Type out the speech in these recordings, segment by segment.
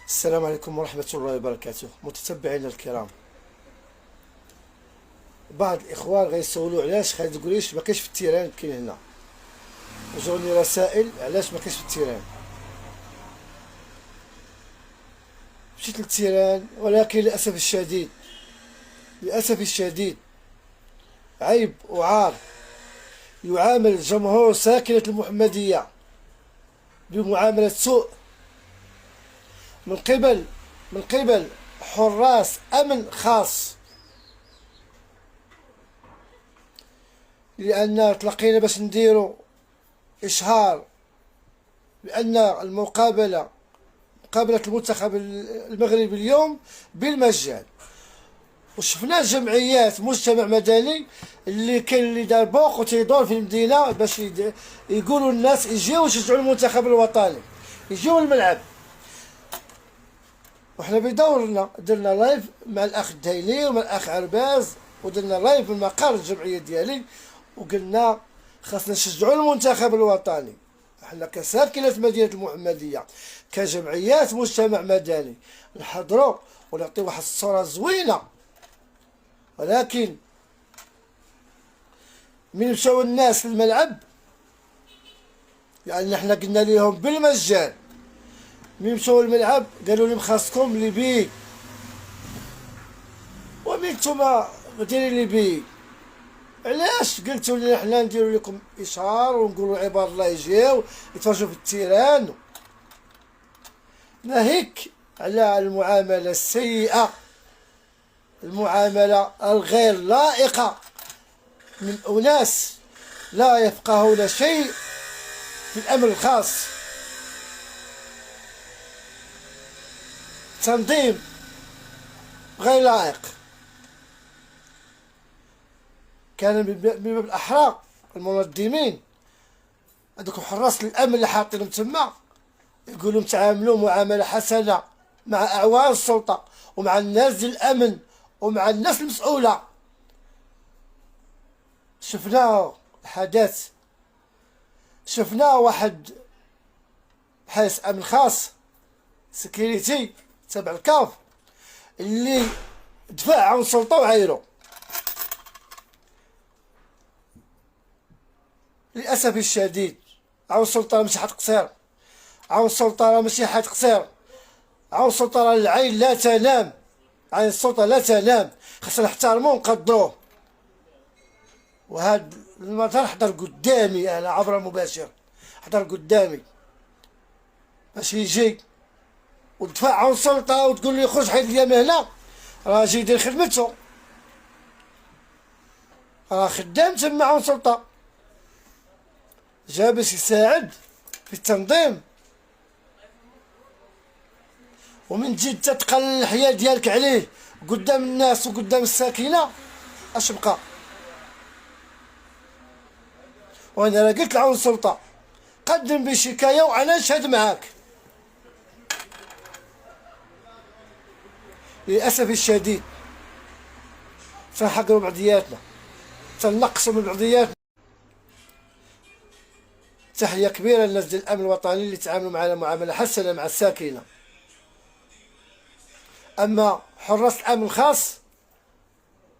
السلام عليكم ورحمة الله وبركاته. متتبعينا الكرام، بعض الإخوان غيسولوا علاش غتقوليش مكاينش في التيران كاين هنا، وجوني رسائل علاش مكاينش في التيران. مشيت للتيران، ولكن للأسف الشديد عيب وعار يعامل جمهور ساكنة المحمدية بمعاملة سوء من قبل حراس أمن خاص، لأن تلقينا باش نديرو إشهار بأن مقابلة المنتخب المغربي اليوم بالمجان، وشفنا جمعيات مجتمع مدني اللي دار بوق وتيدور في المدينة باش يقولوا الناس يجيو يشجعوا المنتخب الوطني، يجيو الملعب. وحنا بدورنا درنا لايف مع الاخ الدايلي ومع الاخ عرباز، ودرنا لايف من مقر الجمعيه ديالي، وقلنا خاصنا نشجعوا المنتخب الوطني. حنا كساكنة مدينة المحمدية كجمعيات مجتمع مدني نحضروا ونعطيو واحد الصورة زوينة، ولكن من مشاو الناس للملعب، يعني حنا قلنا لهم بالمجان، من مشاو الملعب قالوا لهم خاصكم لي بي، ومن نتوما دايرين لي بي، علاش قلتوا لنا حنا نديروا لكم اشهار ونقولوا عباد الله يجيو يتفرجوا في التيران؟ ناهيك على المعامله السيئه، المعامله الغير لائقه من اناس لا يفقهون شيء في الامر الخاص. تنظيم غير لائق. كان من باب الأحرى المنظمين هذوك حراس الأمن اللي حاطينهم تما يقولوا تعاملوا معاملة حسنة مع أعوان السلطة ومع الناس ديال الأمن ومع الناس المسؤولة. شفنا حدث، شفنا واحد حارس أمن خاص سكيورتي تبع الكاف اللي دفع عن السلطة وعايرو. للأسف الشديد عاون السلطة ماشي حد قصير، عاون السلطة ماشي حد قصير، عاون السلطة العين لا تنام، عين السلطة لا تنام، خاصنا نحترموه ونقدروه. وهاد المثل حضر قدامي أنا عبر المباشر، حضر قدامي باش يجي وتدفع عن السلطة وتقول لي خرج حيد ليا من هنا، راه جاي يدير خدمته، راه خدام تما عن السلطة، جا باش يساعد في التنظيم. ومن تجي تقلل الحياة ديالك عليه قدام الناس وقدام الساكنة، اش بقى؟ وانا راه قلت لعون السلطة قدم بشكاية وانا نشهد معاك. للأسف الشديد تنحقروا بعضياتنا، تنقصوا من بعضياتنا. تحية كبيرة للناس ديال الأمن الوطني اللي تعاملوا معنا معاملة حسنة مع الساكنة. أما حراس الأمن الخاص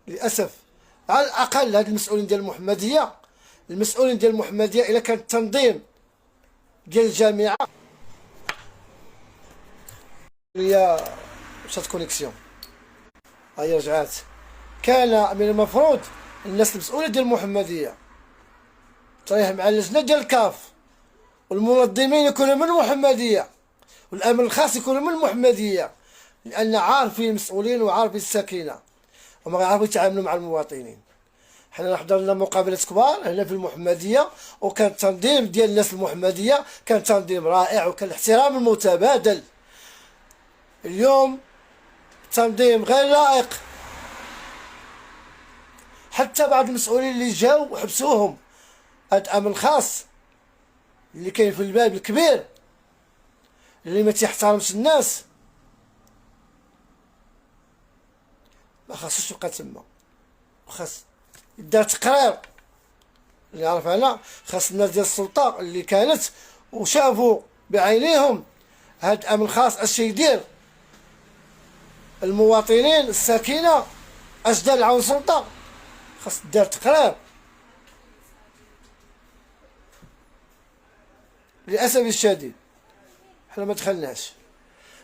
للأسف، على الأقل هاد المسؤولين ديال المحمدية إلا كان التنظيم ديال الجامعة هي مشات كونيكسيون هي رجعات، كان من المفروض الناس المسؤولة ديال المحمدية تريح مع اللجنة ديال الكاف والمنظمين يكونوا من المحمدية والأمن الخاص يكونوا من المحمدية، لأن عارفين المسؤولين وعارفين الساكنة وما يعرفوا يتعاملوا مع المواطنين. حنا حضرنا مقابلات كبار هنا في المحمدية، وكان التنظيم ديال الناس المحمدية كان تنظيم رائع وكان الاحترام المتبادل. اليوم تنظيم غير لائق، حتى بعض المسؤولين اللي جاو وحبسوهم. هاد امن خاص اللي كاين في الباب الكبير اللي ما تيحترمش الناس ما خاصوش يبقى تما، خاص يدار تقرير اللي عرف انا، خاص الناس ديال السلطه اللي كانت وشافوا بعينيهم هاد امن خاص اش يدير المواطنين الساكنة أجدال العون سلطة خاص دار تقرير. للأسف الشديد حنا ما دخلناش.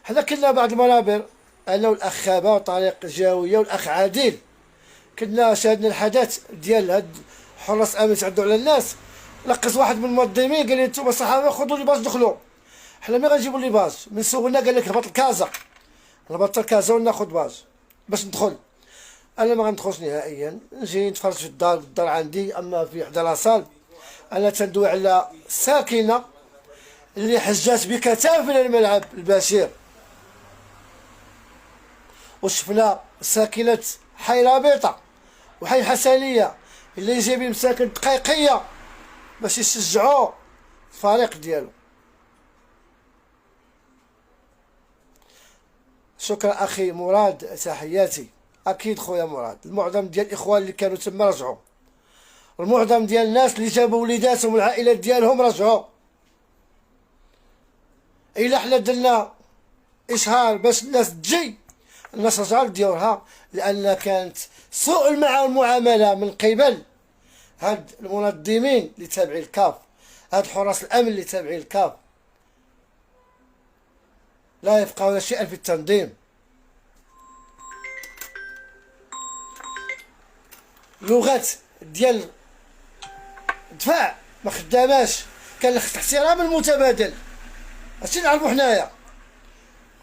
حنا كنا بعض المنابر أنا والأخ خابة وطريق الجاوية والأخ عادل كنا شاهدنا الحدث ديال هاد حراس أمن تعدوا على الناس. لقيت واحد من المنظمين قال لي انتم الصحافة خذوا لي باج دخلوا. حنا ملي غنجيبوا لي باج من سولنا قال لك هبط الكازا، هبط الكازا وناخذ باج باش ندخل. انا ما غندخلش نهائيا، نجي نتفرج في الدار عندي. اما في حدا لاصال انا تندوي على ساكنه اللي حجات بكثافه من الملعب البشير، وشفنا ساكنه حي رابطه وحي حسنيه اللي جايبين مساكن دقيقيه باش يشجعوا الفريق ديالو. شكرا اخي مراد، تحياتي. اكيد خويا مراد، المعظم ديال الاخوان اللي كانوا تما رجعوا، المعظم ديال الناس اللي جابوا وليداتهم والعائلات ديالهم رجعوا. الا حنا درنا اشهار باش الناس تجي، الناس رجعوا لديورها، لان كانت سوء المعامله من قبل هاد المنظمين اللي تابعين الكاف، هاد حراس الامن اللي تابعين الكاف لا يفقهون شيئا في التنظيم. لغات ديال الدفاع ما خداماش، كان خص احترام المتبادل. هادشي نعرفو حنايا.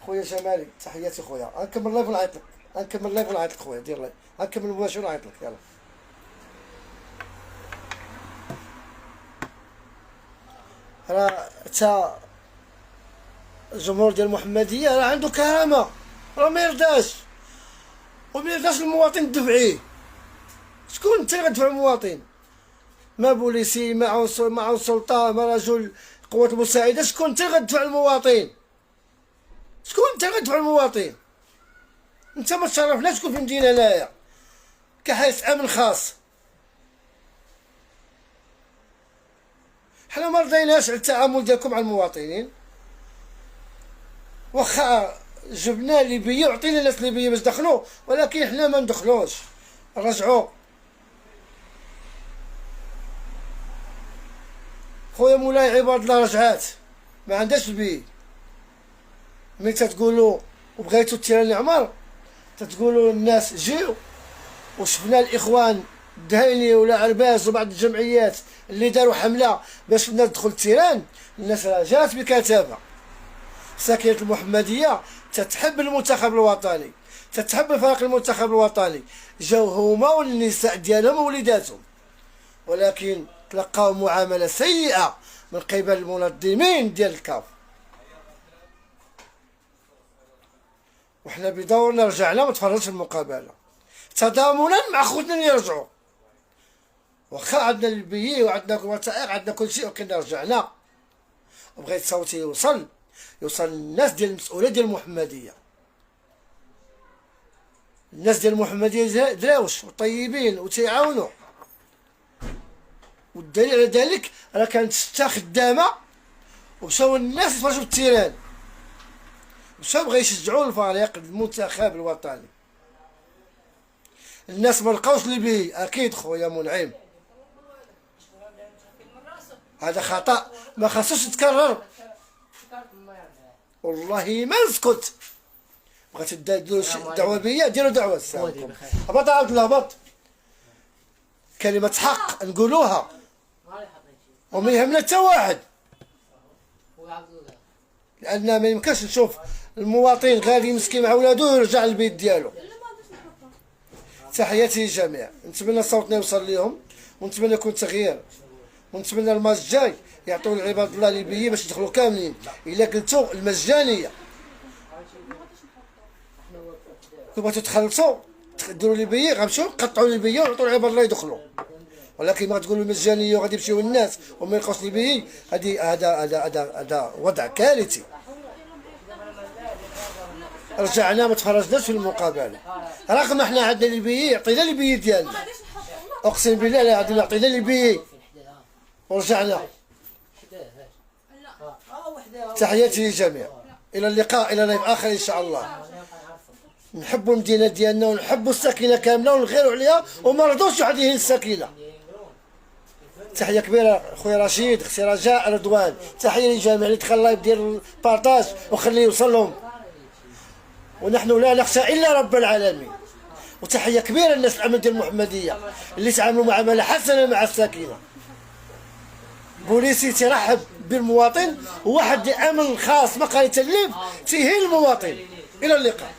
خويا جمالي تحياتي خويا، غنكمل لايف ونعيط لك، غنكمل لايف ونعيط لك خويا، دير لايف، غنكمل مباشر ونعيط لك. يلا راه تا الجمهور ديال المحمديه راه عنده كرامه، راه ما يرضاش وما يرضاش المواطن تدفعيه. شكون انت اللي غتدفع المواطن؟ ما بوليسي، ما عون سلطه، ما رجل قوات المساعده. شكون انت اللي غتدفع المواطن؟ شكون انت اللي غتدفع المواطن؟ انت ما تشرفناش تكون في مدينه هنايا كحارس امن خاص. حنا ما رضيناش على التعامل ديالكم مع المواطنين. واخا جبنا ليبيا وعطينا ناس ليبيا باش دخلوا، ولكن حنا ما ندخلوش، رجعوا. خويا مولاي عباد الله رجعات ما عندهاش البي. ملي تتقولوا وبغيتوا التيران العمر تتقولوا للناس جيو، وشفنا الاخوان الدهيني ولا عرباز وبعض الجمعيات اللي داروا حمله باش الناس تدخل التيران. الناس راه جات بكثافه. ساكنه المحمديه تتحب المنتخب الوطني، تتحب الفريق المنتخب الوطني، جاو هما والنساء ديالهم ووليداتهم، ولكن تلقاو معامله سيئه من قبل المنظمين ديال الكاف. وحنا بدورنا رجعنا ما تفرجش في المقابله تضامنا مع خوتنا اللي يرجعوا. واخا عندنا البيي وعندنا الوثائق عندنا كل شيء، ولكن رجعنا وبغيت صوتي يوصل للناس ديال المسؤوليه ديال المحمديه. الناس ديال المحمديه دراوش وطيبين وتيعاونوا، والدليل على ذلك راه كانت شتا خدامه ومشاو الناس يتفرجوا بالتيران، مشاو بغا يشجعوا الفريق المنتخب الوطني. الناس ما لقاوش اللي به. اكيد خويا منعم، هذا خطا ما خاصوش يتكرر. والله ما نسكت. بغيت ديروا دعوه بيا ديروا دعوه. السلام هبط عبد الله هبط. كلمه حق نقولوها وما يهمنا حتى واحد، لان ما يمكنش نشوف المواطن غادي مسكين مع ولادو ويرجع للبيت ديالو. تحياتي للجميع، نتمنى صوتنا يوصل لهم، ونتمنى يكون تغيير، ونتمنى الماتش الجاي يعطيو لعباد الله ليبيا باش يدخلوا كاملين. الا قلتو المجانيه كون بغيتو تخلصوا ديروا ليبيا غنمشيو نقطعوا ليبيا ونعطيو لعباد الله يدخلوا، ولكن ما تقولوا المجانيه وغادي يمشيو الناس وما يلقاوش ليبيا. هذا وضع كارثي. رجعنا ما تفرجناش في المقابله رغم احنا عندنا ليبيا، عطينا ليبيا ديالنا، اقسم بالله لا عندنا عطينا ليبيا ورجعنا. تحياتي للجميع، الى اللقاء، الى لايف اخر ان شاء الله. نحبوا المدينه ديالنا ونحبوا السكينه كامله ونغيروا عليها وما رضوش واحد يهين السكينه. تحيه كبيره خويا رشيد، اختي رجاء، رضوان، تحيه للجميع اللي دخل لايف ديال البارطاج وخليه يوصل لهم. ونحن لا نخشى الا رب العالمين. وتحيه كبيره للناس الامن ديال المحمديه اللي تعاملوا معامله حسنه مع السكينه. بوليسي ترحب بالمواطن، وواحد امن خاص مقالة الليف تيهين المواطن. الى اللقاء.